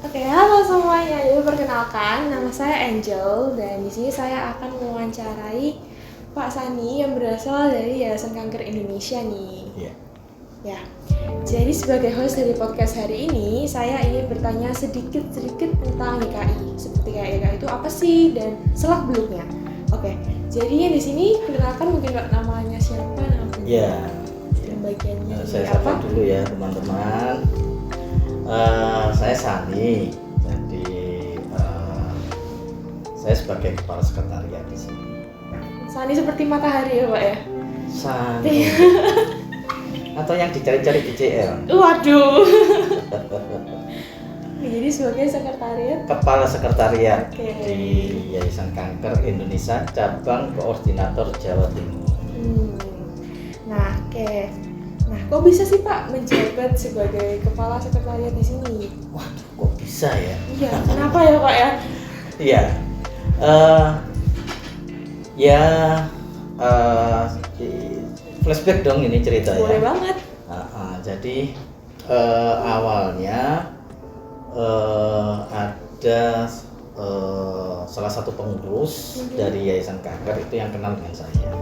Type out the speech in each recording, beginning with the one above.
Oke, halo semuanya. Jadi perkenalkan, nama saya Angel dan di sini saya akan mewawancarai Pak Sani yang berasal dari Yayasan Kanker Indonesia nih. Iya. Ya. Jadi sebagai host dari podcast hari ini, saya ingin bertanya sedikit tentang YKI. Seperti kayak YKI itu apa sih dan selak beluknya. Oke. Jadi yang di sini perkenalkan mungkin namanya siapa, namanya. Iya. Dan bagiannya Saya apa? sapa dulu ya teman-teman. Saya Sani. Jadi saya sebagai kepala sekretariat di sini. Sani seperti matahari ya, Pak ya? Sani. Atau yang dicari-cari di CL. Waduh. Jadi sebagai sekretariat. Kepala sekretariat Oke. di Yayasan Kanker Indonesia cabang koordinator Jawa Timur. Nah, oke. Nah, kok bisa sih Pak menjabat sebagai kepala sekretariat di sini? Waduh, kok bisa ya? Iya, kenapa ya Pak ya? Iya. Ya, flashback dong ini cerita ya. Boleh banget. Jadi awalnya ada salah satu pengurus dari Yayasan Kanker itu yang kenal dengan saya.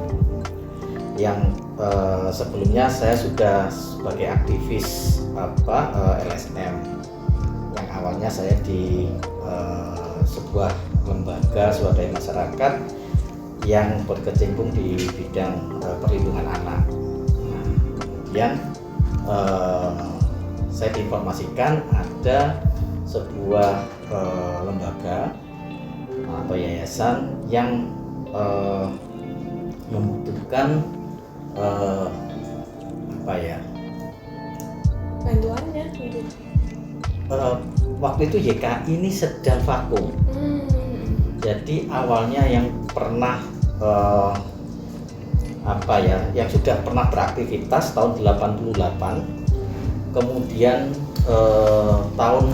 Yang sebelumnya saya sudah sebagai aktivis LSM. Yang awalnya saya di sebuah lembaga swadaya masyarakat yang berkecimpung di bidang perlindungan anak. Nah, kemudian saya diinformasikan ada sebuah lembaga atau yayasan yang membutuhkan Bantuannya mungkin. Waktu itu YKI ini sedang vakum. Jadi awalnya yang pernah yang sudah pernah beraktivitas tahun 88, kemudian tahun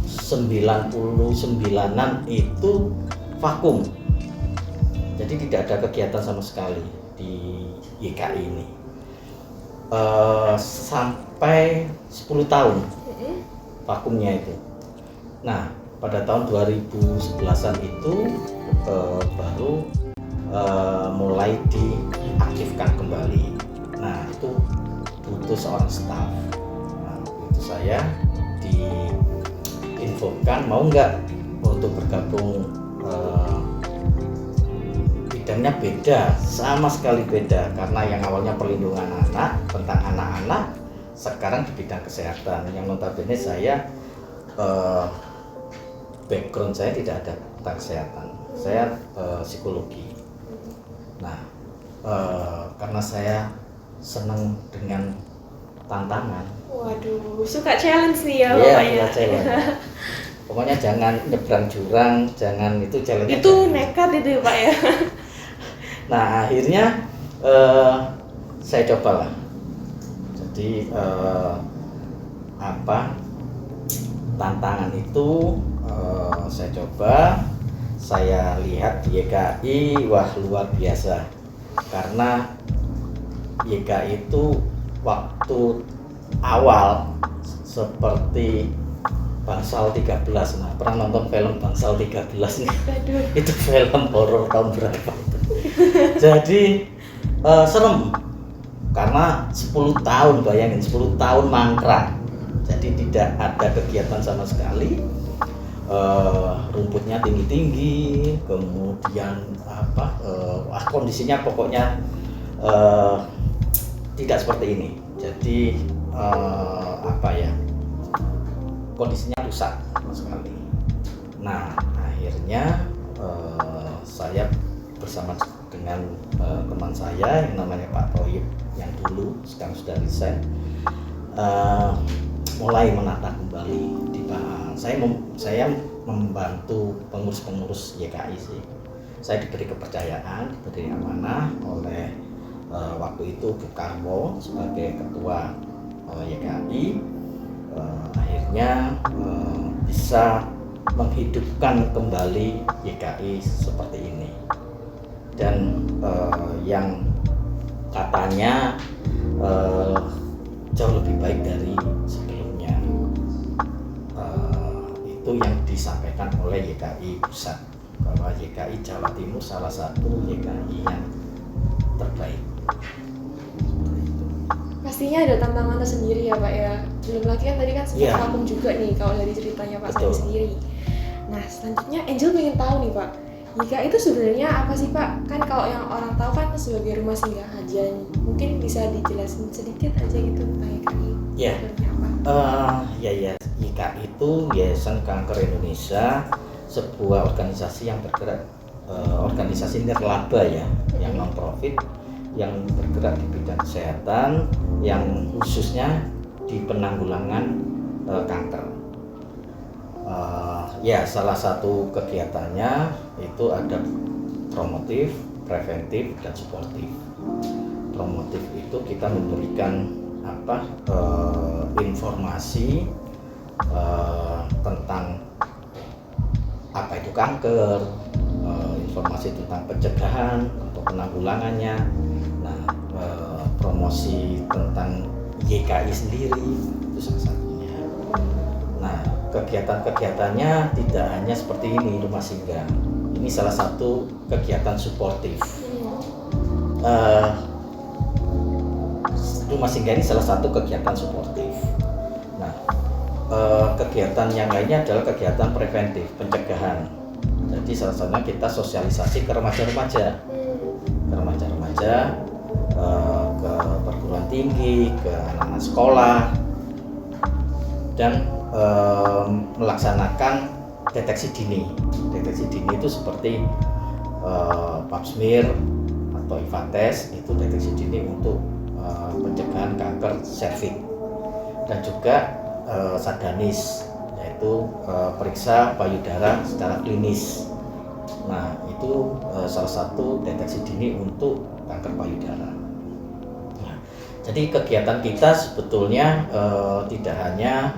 99-an itu vakum. Jadi tidak ada kegiatan sama sekali di YKI ini sampai 10 tahun vakumnya itu. Nah, pada tahun 2011-an itu baru mulai diaktifkan kembali. Nah, itu butuh seorang staf. Nah, itu saya diinfokan mau nggak untuk bergabung. Bidangnya beda, sama sekali beda, karena yang awalnya perlindungan anak, tentang anak-anak, sekarang di bidang kesehatan. Yang notabene saya background saya tidak ada tentang kesehatan, saya psikologi. Nah, karena saya senang dengan tantangan. Waduh, suka challenge nih ya Iya, Bapaknya. challenge. Pokoknya jangan nyebrang jurang, jangan itu challenge. Itu nekat itu ya Pak ya. Nah, akhirnya saya cobalah. Jadi tantangan itu saya coba, saya lihat di YKI, wah luar biasa. Karena YKI itu waktu awal seperti Bangsal 13. Nah, pernah nonton film Bangsal 13 nih? Aduh. Itu film horor tahun berapa itu? Jadi serem karena 10 tahun, bayangin 10 tahun mangkrak. Jadi tidak ada kegiatan sama sekali. Rumputnya tinggi-tinggi, kemudian kondisinya pokoknya tidak seperti ini. Jadi kondisinya rusak sama sekali. Nah, akhirnya saya bersama dengan teman saya yang namanya Pak Toyib yang dulu sekarang sudah resign, mulai menata kembali di saya membantu pengurus YKI sih. Saya diberi kepercayaan, diberi amanah oleh waktu itu Bu Karmo sebagai ketua YKI. Akhirnya bisa menghidupkan kembali YKI seperti ini. Dan yang katanya jauh lebih baik dari sebelumnya, itu itu yang disampaikan oleh YKI Pusat, bahwa YKI Jawa Timur salah satu YKI yang terbaik. Pastinya ada tantangan tersendiri ya Pak ya. Belum lagi kan tadi kan sempat Iya. vakum juga nih kalau dari ceritanya Pak Sandi Betul. sendiri. Nah selanjutnya Angel pengen tahu nih Pak, YKI itu sebenarnya apa sih Pak? Kan kalau yang orang tahu kan sebagai rumah singgah aja nih. Mungkin bisa dijelasin sedikit aja gitu tentang YKI. Iya. Sebenarnya apa? Ya, YKI itu Yayasan Kanker Indonesia, sebuah organisasi yang bergerak, organisasi nirlaba ya, yang non profit, yang bergerak di bidang kesehatan, yang khususnya di penanggulangan kanker. Ya, salah satu kegiatannya itu ada promotif, preventif, dan suportif. Promotif itu kita memberikan informasi tentang apa itu kanker, informasi tentang pencegahan atau penanggulangannya. Nah, promosi tentang YKI sendiri itu salah satunya. Nah, kegiatan-kegiatannya tidak hanya seperti ini rumah singgah. Ini salah satu kegiatan suportif. Rumah singgah ini salah satu kegiatan suportif. Nah, kegiatan yang lainnya adalah kegiatan preventif, pencegahan. Jadi salah satunya kita sosialisasi ke remaja-remaja, ke perguruan tinggi, ke anak-anak sekolah, dan melaksanakan deteksi dini. Deteksi dini itu seperti pap smear atau IVA test, itu deteksi dini untuk pencegahan kanker serviks, dan juga sadanis, yaitu periksa payudara secara klinis. Nah, itu salah satu deteksi dini untuk kanker payudara. Nah, jadi kegiatan kita sebetulnya tidak hanya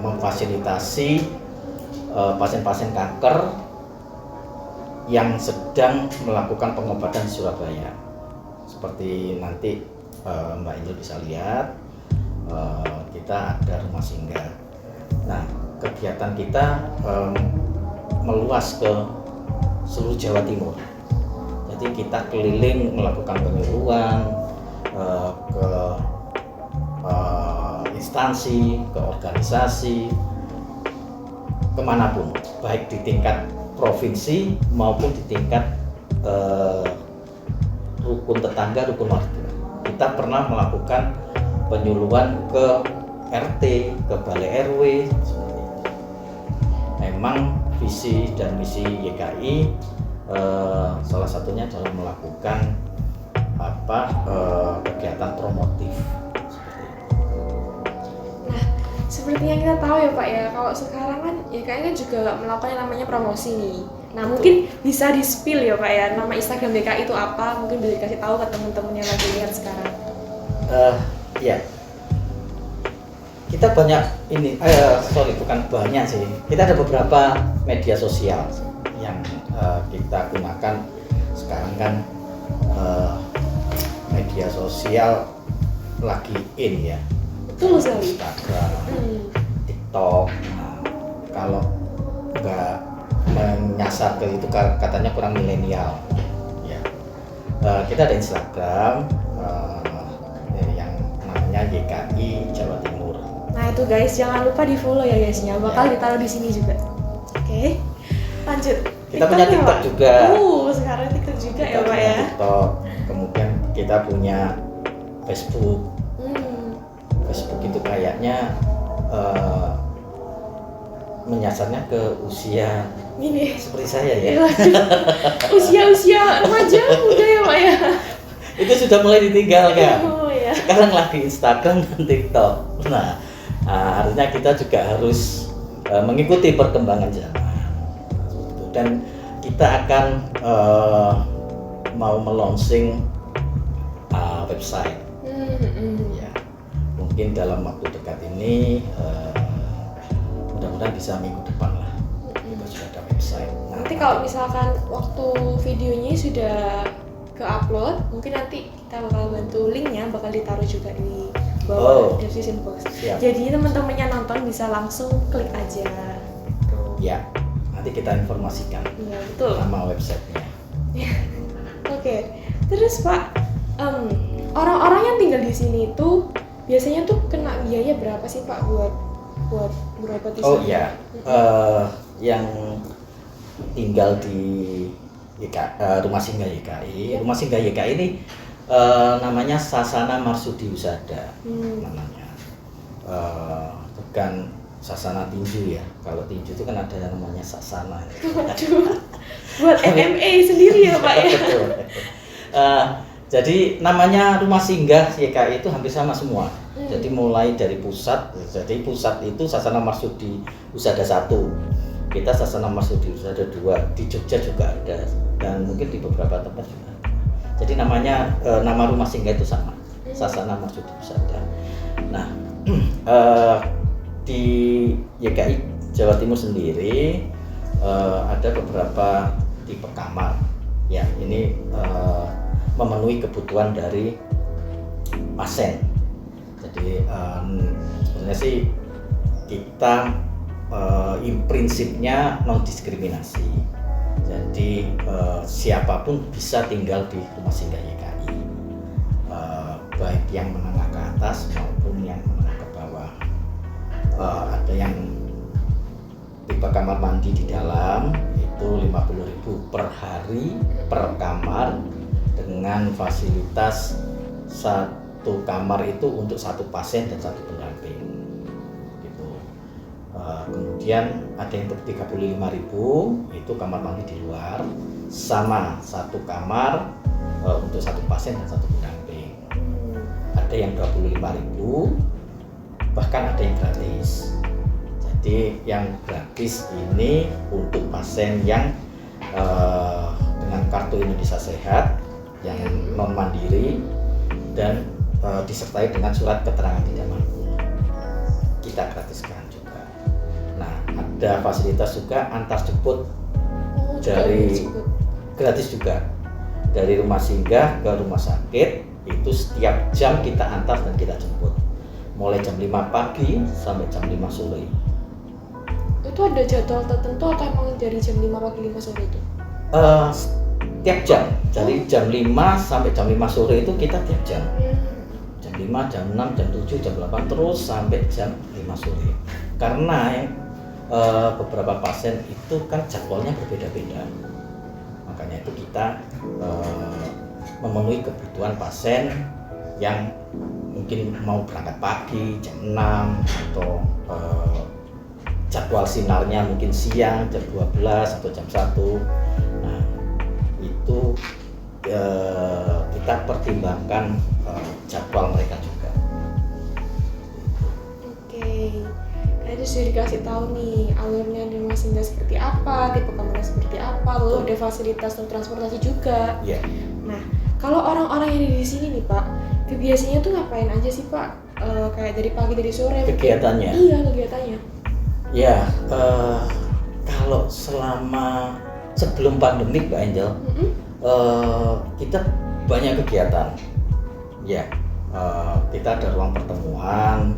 memfasilitasi pasien-pasien kanker yang sedang melakukan pengobatan di Surabaya. Seperti nanti Mbak Angel bisa lihat, kita ada rumah singgah. Nah, kegiatan kita meluas ke seluruh Jawa Timur. Jadi kita keliling melakukan penyuluhan ke instansi, ke organisasi, kemanapun, baik di tingkat provinsi maupun di tingkat rukun tetangga, rukun warga. Kita pernah melakukan penyuluhan ke RT, ke balai RW, seperti itu. Memang visi dan misi YKI salah satunya adalah melakukan kegiatan promotif. Seperti yang kita tahu ya Pak ya, kalau sekarang kan YKI kan juga melakukan yang namanya promosi nih. Nah, Betul. mungkin bisa di-spill ya Pak ya, nama Instagram YKI itu apa? Mungkin bisa dikasih tahu ke teman-teman yang lagi lihat sekarang. Ya, kita banyak ini, bukan banyak sih. Kita ada beberapa media sosial yang kita gunakan sekarang kan. Media sosial lagi in ya. Betul sekali. Instagram, TikTok. Nah, kalau nggak menyasar ke itu katanya kurang milenial. Ya, kita ada Instagram yang namanya YKI Jawa Timur. Nah itu guys, jangan lupa di follow ya guysnya. Bakal ditaruh di sini juga. Oke, lanjut. Kita punya ya, TikTok Pak? juga. Sekarang TikTok juga Kita ya Pak punya ya. TikTok. Kemudian kita punya Facebook. Facebook itu kayaknya menyasarnya ke usia Gini. seperti saya ya. Usia remaja muda ya Pak ya. Itu sudah mulai ditinggalkan. Oh ya. Sekarang lagi Instagram dan TikTok. Nah, artinya kita juga harus mengikuti perkembangan zaman. Dan kita akan mau meluncing website. Ya, mungkin dalam waktu dekat ini mudah-mudahan bisa minggu depan lah kita sudah ada website. Nanti kalau misalkan waktu videonya sudah ke-upload, mungkin nanti kita bakal bantu linknya, bakal ditaruh juga di bawah description box. Siap. Jadi teman-teman yang nonton bisa langsung klik aja. Ya, nanti kita informasikan Iya, betul. nama websitenya. Oke, terus Pak, orang-orang yang tinggal di sini itu biasanya tuh kena biaya berapa sih Pak buat berobat di sini? Oh iya, yang tinggal di Rumah Singgah YKI. Ya. Rumah Singgah YKI ini namanya Sasana Marsudi Husada namanya. Bukan Sasana Tinju ya. Kalau tinju itu kan ada yang namanya Sasana. Waduh, buat MMA sendiri ya Pak ya? Betul. Jadi namanya Rumah Singgah YKI itu hampir sama semua. Jadi mulai dari pusat, jadi pusat itu Sasana Marsudi Husada 1. Kita Sasana Marsudi Husada 2. Di Jogja juga ada dan mungkin di beberapa tempat juga ada. Jadi namanya nama Rumah Singgah itu sama, Sasana Marsudi Husada. Nah, di YKI Jawa Timur sendiri ada beberapa tipe kamar. Ya, ini memenuhi kebutuhan dari pasien. Jadi sebenarnya sih kita prinsipnya non diskriminasi. Jadi siapapun bisa tinggal di Rumah Singgah YKI, baik yang menengah ke atas maupun yang menengah ke bawah. Ada yang tipe kamar mandi di dalam itu 50.000 per hari per kamar dengan fasilitas satu kamar itu untuk satu pasien dan satu pendamping gitu. Kemudian ada yang 35.000 itu kamar mandi di luar sama satu kamar untuk satu pasien dan satu pendamping. Ada yang 25.000 bahkan ada yang gratis. Jadi yang gratis ini untuk pasien yang dengan kartu Indonesia Sehat yang non mandiri dan disertai dengan surat keterangan tidak mampu, kita gratiskan juga. Nah, ada fasilitas juga antar jemput dari gratis juga dari Rumah Singgah ke rumah sakit, itu setiap jam kita antar dan kita jemput mulai jam 5 pagi sampai jam 5 sore. Itu ada jadwal tertentu atau emang dari jam 5 pagi 5 sore itu? Tiap jam, dari jam 5 sampai jam 5 sore itu kita tiap jam. Jam 5, jam 6, jam 7, jam 8 terus sampai jam 5 sore. Karena beberapa pasien itu kan jadwalnya berbeda-beda. Makanya itu kita memenuhi kebutuhan pasien yang mungkin mau berangkat pagi jam 6 atau jadwal sinarnya mungkin siang jam 12 atau jam 1. Nah, itu kita pertimbangkan jadwal mereka juga. Oke. Tadi sudah dikasih tahu nih alurnya di Rumah Singgah seperti apa, tipe kamarnya seperti apa, lalu ada fasilitas untuk transportasi juga. Yeah. Nah, kalau orang-orang yang ada di sini nih Pak, biasanya tuh ngapain aja sih Pak? Kayak dari pagi dari sore? Kegiatannya? Iya, kegiatannya. Ya, kalau selama sebelum pandemik Mbak Angel, kita banyak kegiatan. Ya, kita ada ruang pertemuan.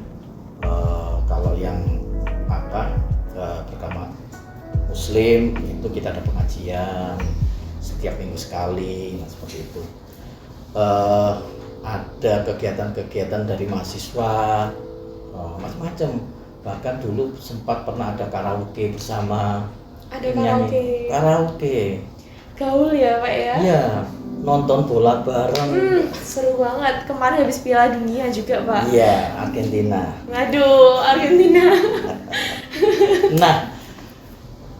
Kalau yang beragama Muslim itu kita ada pengajian setiap minggu sekali, seperti itu. Ada kegiatan-kegiatan dari mahasiswa, macam-macam. Bahkan dulu sempat pernah ada karaoke bersama. Ada karaoke. Gaul ya Pak ya? Iya, nonton bola bareng. Seru banget. Kemarin habis Piala Dunia juga Pak. Iya, Argentina. Waduh, Argentina. Nah,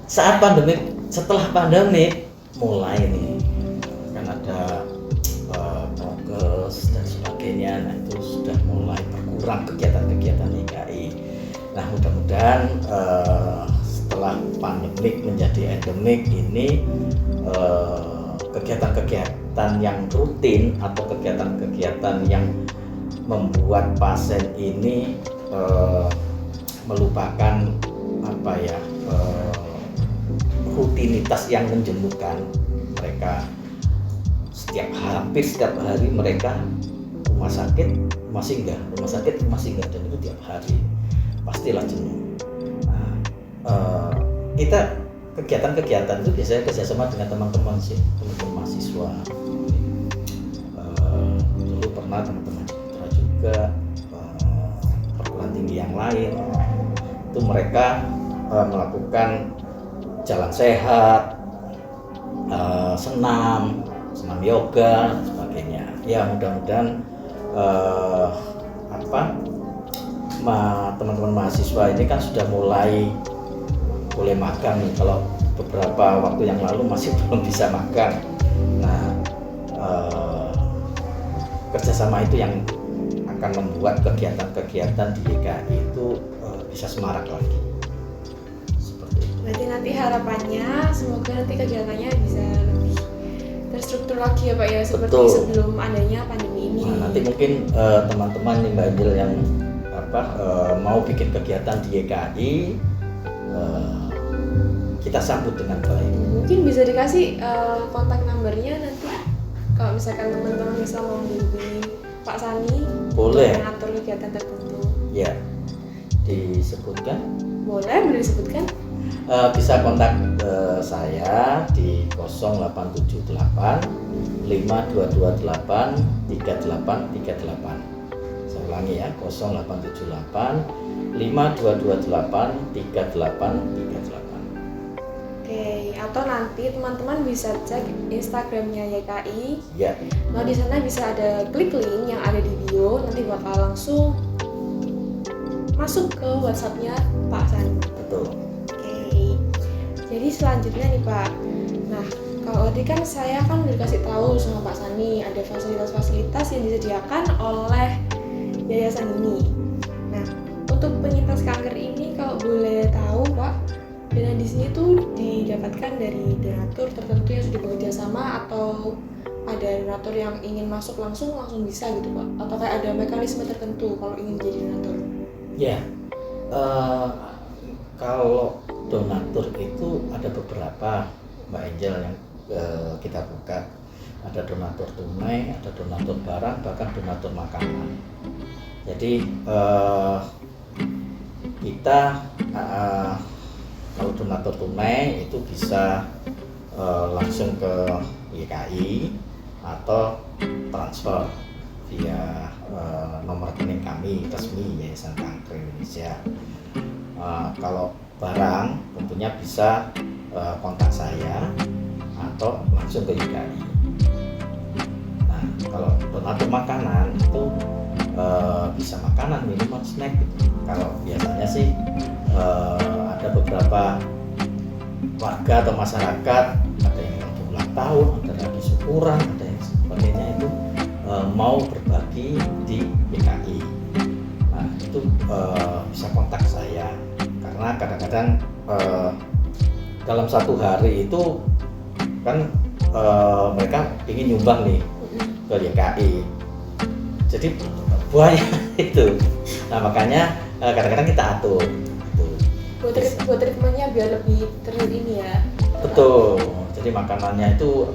setelah pandemik mulai nih kan ada prokes dan sebagainya. Nah, itu sudah mulai berkurang kegiatan-kegiatan YKI. Nah, mudah-mudahan setelah pandemik menjadi endemik ini kegiatan-kegiatan yang rutin atau kegiatan-kegiatan yang membuat pasien ini melupakan rutinitas yang menjenuhkan mereka. Hampir setiap hari mereka rumah sakit, rumah singgah, dan itu tiap hari pastilah jenuh. Nah, kita kegiatan-kegiatan itu biasanya kerjasama dengan teman-teman mahasiswa. Dulu pernah teman-teman Citra juga perguruan tinggi yang lain itu mereka melakukan jalan sehat, senam yoga dan sebagainya. Ya mudah-mudahan teman-teman mahasiswa ini kan sudah mulai boleh magang nih. Kalau beberapa waktu yang lalu masih belum bisa magang. Nah, kerjasama itu yang akan membuat kegiatan-kegiatan di YKI itu bisa semarak lagi. Seperti itu. Berarti nanti harapannya semoga nanti kegiatannya bisa lebih terstruktur lagi ya Pak ya, seperti Betul. sebelum adanya pandemi ini. Nah, nanti mungkin teman-teman nih Mbak Angel yang mau bikin kegiatan di YKI, kita sambut dengan baik. Mungkin bisa dikasih kontak nomornya nanti kalau misalkan teman-teman bisa mau menghubungi Pak Sani Boleh. untuk mengatur kegiatan tertentu. Ya, disebutkan. Boleh disebutkan? Bisa kontak saya di 0878 5228 3838. Saya ulangi ya, 0878 5228 3838. Oke, atau nanti teman-teman bisa cek Instagramnya YKI. Ya, Nah di sana bisa ada klik link yang ada di bio, nanti bakal langsung masuk ke WhatsAppnya Pak Sani. betul. Oke, jadi selanjutnya nih Pak. Nah kalau tadi kan saya kan udah dikasih tahu sama Pak Sani ada fasilitas-fasilitas yang disediakan oleh yayasan ini. Nah untuk penyintas kanker ini kalau boleh tahu Pak, dana di sini tuh didapatkan dari donatur tertentu yang sudah bekerja sama atau ada donatur yang ingin masuk langsung bisa gitu Pak? Atau kayak ada mekanisme tertentu kalau ingin jadi donatur? Ya, kalau donatur itu ada beberapa Mbak Angel yang kita buka. Ada donatur tunai, ada donatur barang, bahkan donatur makanan. Jadi kita kalau donatur tunai itu bisa langsung ke YKI atau transfer via nomor rekening kami resmi Yayasan Kanker Indonesia. Kalau barang tentunya bisa kontak saya atau langsung ke YKI. Nah, kalau donatur makanan itu bisa makanan, minuman, snack gitu. Kalau biasanya sih ada beberapa warga atau masyarakat, ada yang lagi ulang tahun, ada lagi syukuran, ada yang sebagainya itu mau berbagi di YKI. Nah itu bisa kontak saya karena kadang-kadang dalam satu hari itu kan mereka ingin nyumbang nih ke YKI, jadi banyak itu. Nah makanya kadang-kadang kita atur gitu. Buat treatmentnya biar lebih ini ya. Betul, jadi makanannya itu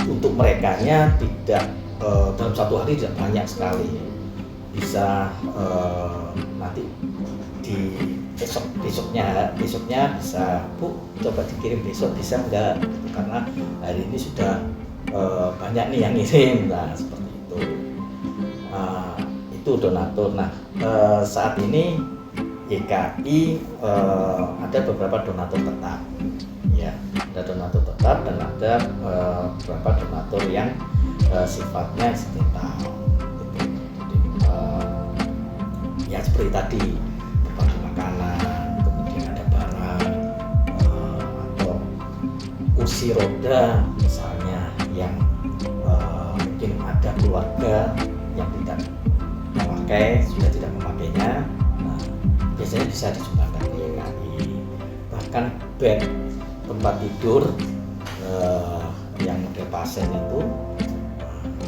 untuk merekanya tidak dalam satu hari tidak banyak sekali, bisa nanti di besoknya bisa Bu coba dikirim besok, bisa enggak, karena hari ini sudah banyak nih yang ngirim. Nah seperti itu. Itu donatur. Nah saat ini YKI ada beberapa donatur tetap, ya, ada donatur tetap dan ada beberapa donatur yang sifatnya incidental. Gitu. Jadi, ya seperti tadi berbagi makanan, kemudian ada barang atau kursi roda misalnya yang mungkin ada keluarga yang tidak memakai, sudah tidak memakainya. Biasanya bisa disumbangkan ke YKI. Bahkan bed tempat tidur yang model pasien itu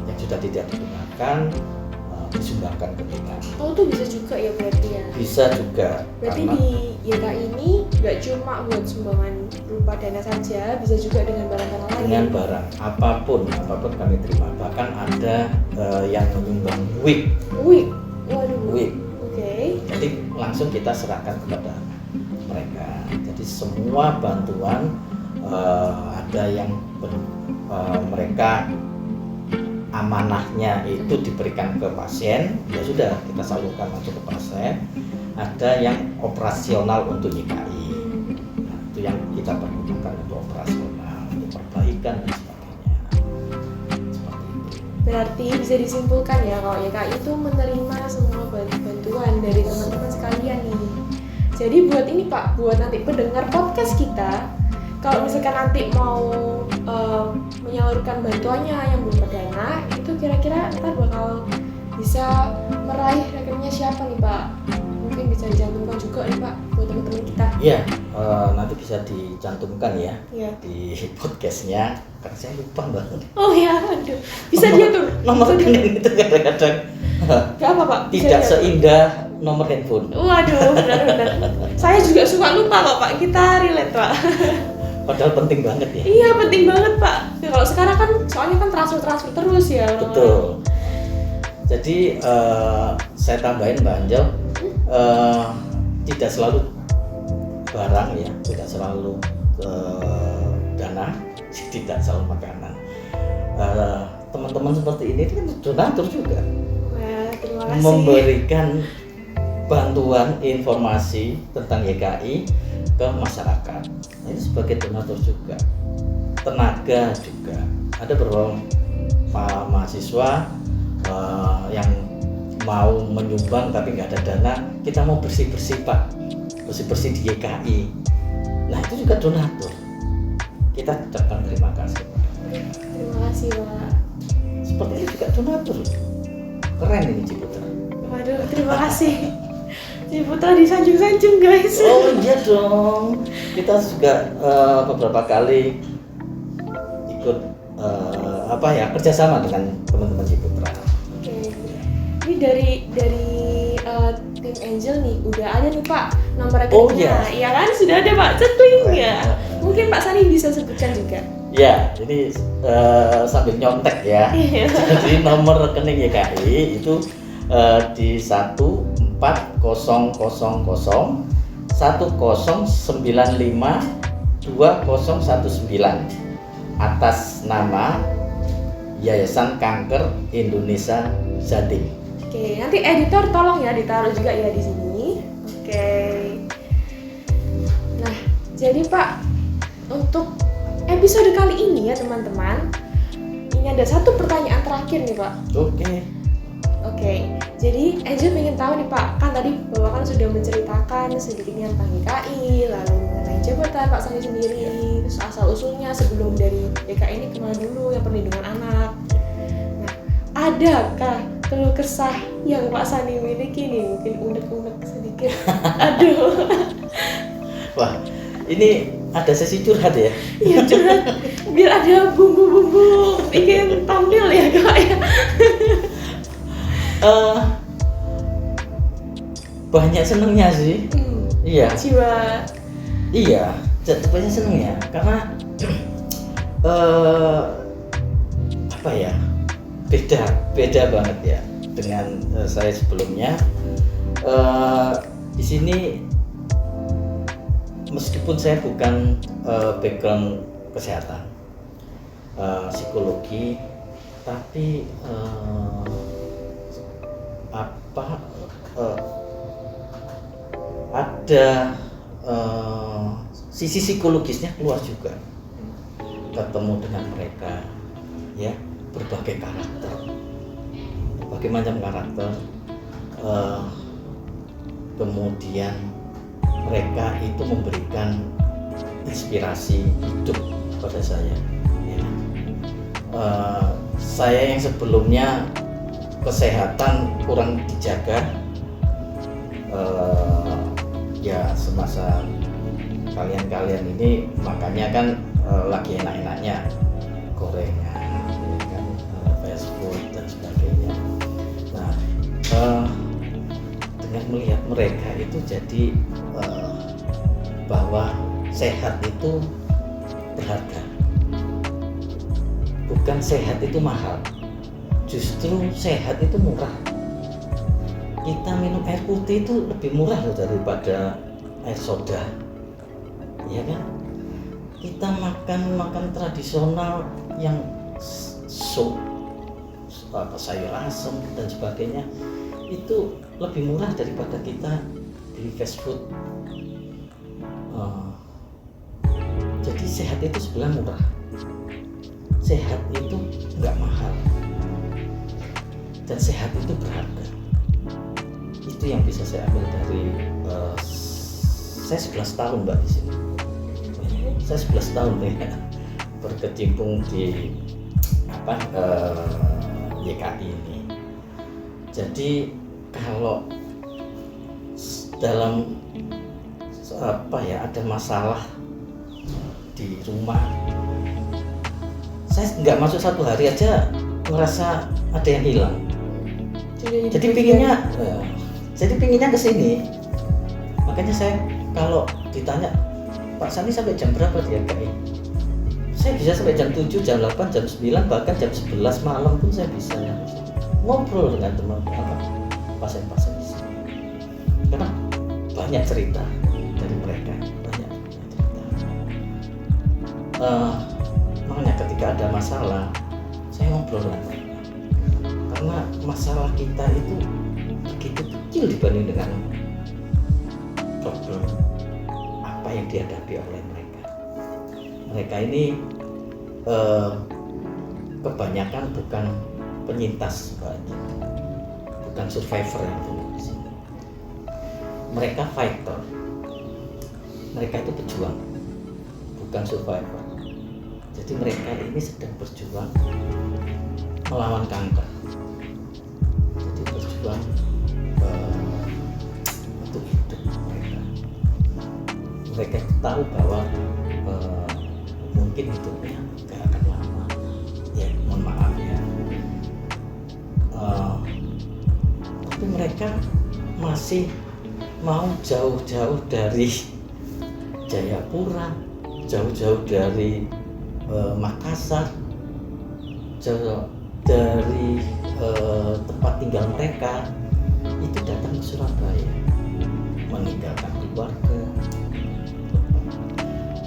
yang sudah tidak digunakan disumbangkan ke YKI. Oh itu bisa juga ya berarti ya? Bisa juga. Berarti karena di YKI ini nggak cuma buat sumbangan berupa dana saja, bisa juga dengan barang-barang lain. dengan barang apapun kami terima. Bahkan ada yang menyumbang wig. Waduh. Wig. Oke. Jadi langsung kita serahkan kepada mereka. Jadi semua bantuan ada yang mereka amanahnya itu diberikan ke pasien, ya sudah kita salurkan langsung ke pasien. Ada yang operasional untuk YKI, nah, itu yang kita pergunakan untuk operasional, untuk perbaikan dan sebagainya. Seperti itu. Berarti bisa disimpulkan ya kalau YKI itu menerima semua bantuan dari teman-teman sekalian nih. Jadi buat ini Pak, buat nanti pendengar podcast kita, kalau misalkan nanti mau menyalurkan bantuannya yang belum berdana, itu kira-kira ntar bakal bisa meraih rekeningnya siapa nih Pak? Mungkin bisa dicantumkan juga nih Pak buat teman-teman kita. Iya, nanti bisa dicantumkan ya Iya. di podcastnya, karena saya lupa banget. Oh ya, aduh. Bisa diatur. Nomor Bisa diatur. rekening itu kadang-kadang Gak apa Pak. Bisa tidak diatur. seindah nomor handphone. Waduh, benar-benar. Saya juga suka lupa kok Pak. Kita relate Pak. Padahal penting banget ya. Iya penting banget Pak. Ya, kalau sekarang kan soalnya kan transfer terus ya. orang-orang. Betul. Jadi saya tambahin Mbak Angel, tidak selalu barang ya, tidak selalu dana, tidak selalu makanan. Teman-teman seperti ini kan donatur juga, Wah, terima kasih. memberikan bantuan informasi tentang YKI ke masyarakat. Nah, ini sebagai donatur juga, tenaga juga. Ada beberapa mahasiswa yang mau menyumbang tapi nggak ada dana, kita mau bersih-bersih Pak, bersih-bersih di YKI. Nah itu juga donatur. Kita ucapkan terima kasih Pak. Terima kasih Pak. Seperti itu juga donatur. Keren ini Ciputra. Waduh, terima kasih. Ciputra disanjung-sanjung guys. Oh iya dong. Kita juga beberapa kali ikut kerjasama dengan teman-teman Ciputra. Oke. Ini dari tim Angel nih udah ada nih Pak nomor Oh, rekeningnya. iya. Iya kan sudah ada Pak, cekling ya. Keren. Mungkin Pak Sani bisa sebutkan juga. Ya, jadi sambil nyontek ya. Iya. Jadi nomor rekening YKI itu di 1400010952019 atas nama Yayasan Kanker Indonesia Jatim. Oke, nanti editor tolong ya ditaruh juga ya di sini. Oke. Nah, jadi Pak, untuk episode kali ini ya teman-teman, ini ada satu pertanyaan terakhir nih Pak. Oke, jadi Angel pengen tahu nih Pak, kan tadi Bapak kan sudah menceritakan sedikitnya tentang YKI, lalu mengenai jabatan Pak Sani sendiri, terus asal-usulnya sebelum dari YKI ini kemana dulu, yang perlindungan anak. Nah, adakah keluh kesah yang Pak Sani miliki nih? Mungkin unek-unek sedikit. Aduh. Wah, ini ada sesi curhat ya? Iya curhat, biar ada bumbu-bumbu bikin thumbnail ya Kak ya. Banyak senengnya sih. Iya. Jiwa. Iya, banyak seneng ya, karena apa ya, beda banget ya dengan saya sebelumnya. Di sini meskipun saya bukan background kesehatan, psikologi, tapi ada sisi psikologisnya keluar juga, ketemu dengan mereka ya, berbagai karakter, berbagai macam karakter, kemudian mereka itu memberikan inspirasi hidup pada saya ya. Saya yang sebelumnya kesehatan kurang dijaga, ya semasa kalian ini makanya kan lagi enak-enaknya gorengan, ya kan, fast food dan sebagainya. Nah, dengan melihat mereka itu jadi bahwa sehat itu berharga, bukan sehat itu mahal, justru sehat itu murah. Kita minum air putih itu lebih murah loh daripada air soda, ya kan? Kita makan tradisional yang sup, sayur asem dan sebagainya, itu lebih murah daripada kita beli fast food. Jadi sehat itu sebenarnya murah, sehat itu nggak mahal, dan sehat itu berharga. Itu yang bisa saya ambil dari saya 11 tahun Mbak di sini. Saya 11 tahun ya berkecimpung di YKI ini. Jadi kalau dalam ada masalah di rumah, saya nggak masuk 1 hari aja merasa ada yang hilang. Jadi pinginnya ke sini. Makanya saya kalau ditanya, Pak Sani sampai jam berapa di YKI? Saya bisa sampai jam 7, jam 8, jam 9, bahkan jam 11 malam pun saya bisa ngobrol dengan teman pasien-pasien di sini. Karena banyak cerita dari mereka, banyak cerita. Makanya ketika ada masalah, saya ngobrol dengan mereka. Karena masalah kita itu begitu kecil dibanding dengan problem apa yang dihadapi oleh mereka. Mereka ini kebanyakan bukan penyintas, bukan survivor yang dulu di sini. Mereka fighter. Mereka itu pejuang, bukan survivor. Jadi mereka ini sedang berjuang melawan kanker. Jadi berjuang untuk hidup mereka. Mereka tahu bahwa mungkin hidupnya gak akan lama. Ya, mohon maaf ya. Tapi mereka masih mau jauh-jauh dari Jayapura, jauh-jauh dari Makassar, jauh dari tempat tinggal mereka, itu datang ke Surabaya, meninggalkan keluarga.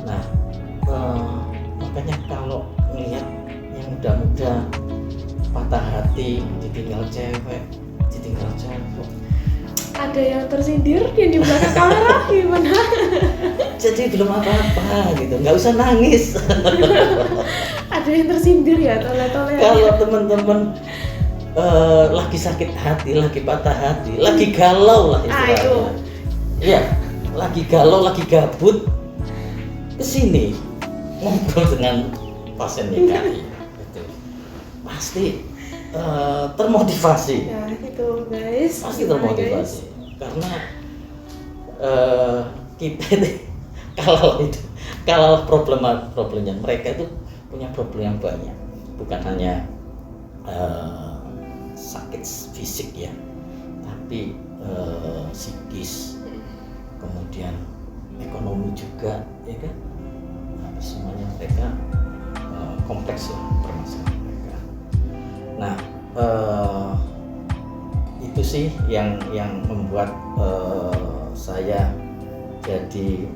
Nah, makanya kalau melihat yang muda-muda patah hati, ditinggal cewek, ditinggal cowok, ada yang tersindir yang di belakang kamera gimana? jadi belum apa-apa gitu, nggak usah nangis. Ada yang tersindir ya, tole-tole. Kalau teman-teman lagi sakit hati, lagi patah hati, lagi galau lah istilahnya. Iya, lagi galau, lagi gabut, kesini ngobrol dengan pasien YKI, gitu. Pasti termotivasi. Ya gitu guys. Pasti termotivasi. Karena kita ini kalau problemnya mereka itu punya problem yang banyak, bukan hanya sakit fisik ya, tapi psikis, kemudian ekonomi juga, ya kan? Nah, semuanya mereka kompleks ya permasalahan mereka. Nah, itu sih yang membuat saya jadi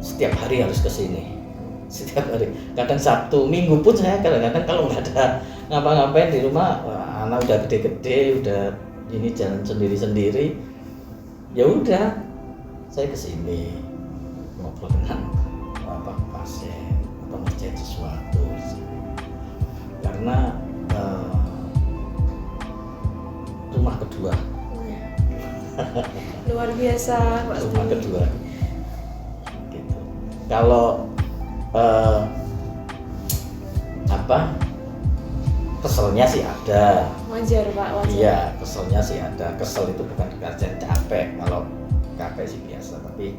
setiap hari harus kesini. Setiap hari, kadang Sabtu, Minggu pun saya kadang-kadang kalau nggak ada ngapa-ngapain di rumah, anak udah gede-gede, udah ini jalan sendiri-sendiri, ya udah saya kesini ngobrol dengan pasien atau ngerjain sesuatu karena rumah kedua. Luar biasa Pak. Rumah kedua gitu. Kalau keselnya sih ada. Wajar Pak, wajar. Iya, keselnya sih ada. Kesel itu bukan karena capek. Kalau capek sih biasa, tapi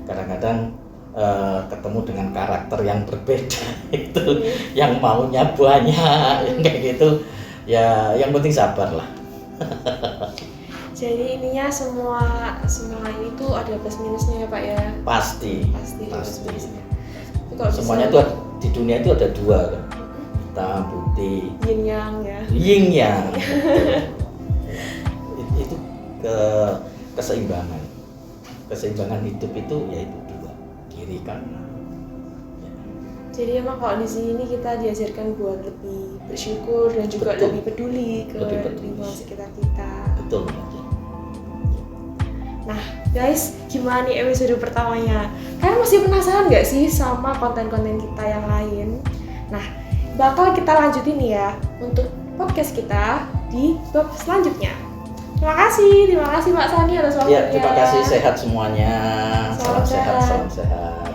kadang-kadang ketemu dengan karakter yang berbeda itu, yang maunya banyak, yang kayak gitu. Ya, yang penting sabar lah. Jadi ininya semua ini tuh ada plus minusnya ya Pak ya. Pasti. Plus minusnya. Semuanya tuh di dunia itu ada dua kan, hitam putih, yin yang ya. Yin yang. Itu keseimbangan. keseimbangan hidup itu yaitu dua, kiri kanan. Ya. Jadi emang kalau di sini kita diajarkan buat lebih bersyukur dan juga Betul. lebih peduli ke Lebih peduli. lingkungan sekitar kita. Betul. Nah, guys, gimana nih episode pertamanya? Kalian masih penasaran nggak sih sama konten-konten kita yang lain? Nah, bakal kita lanjutin nih ya untuk podcast kita di bab selanjutnya. Terima kasih Pak Sani atas waktunya. Ya, terima kasih, sehat semuanya. Salam Salam sehat, sehat. salam sehat.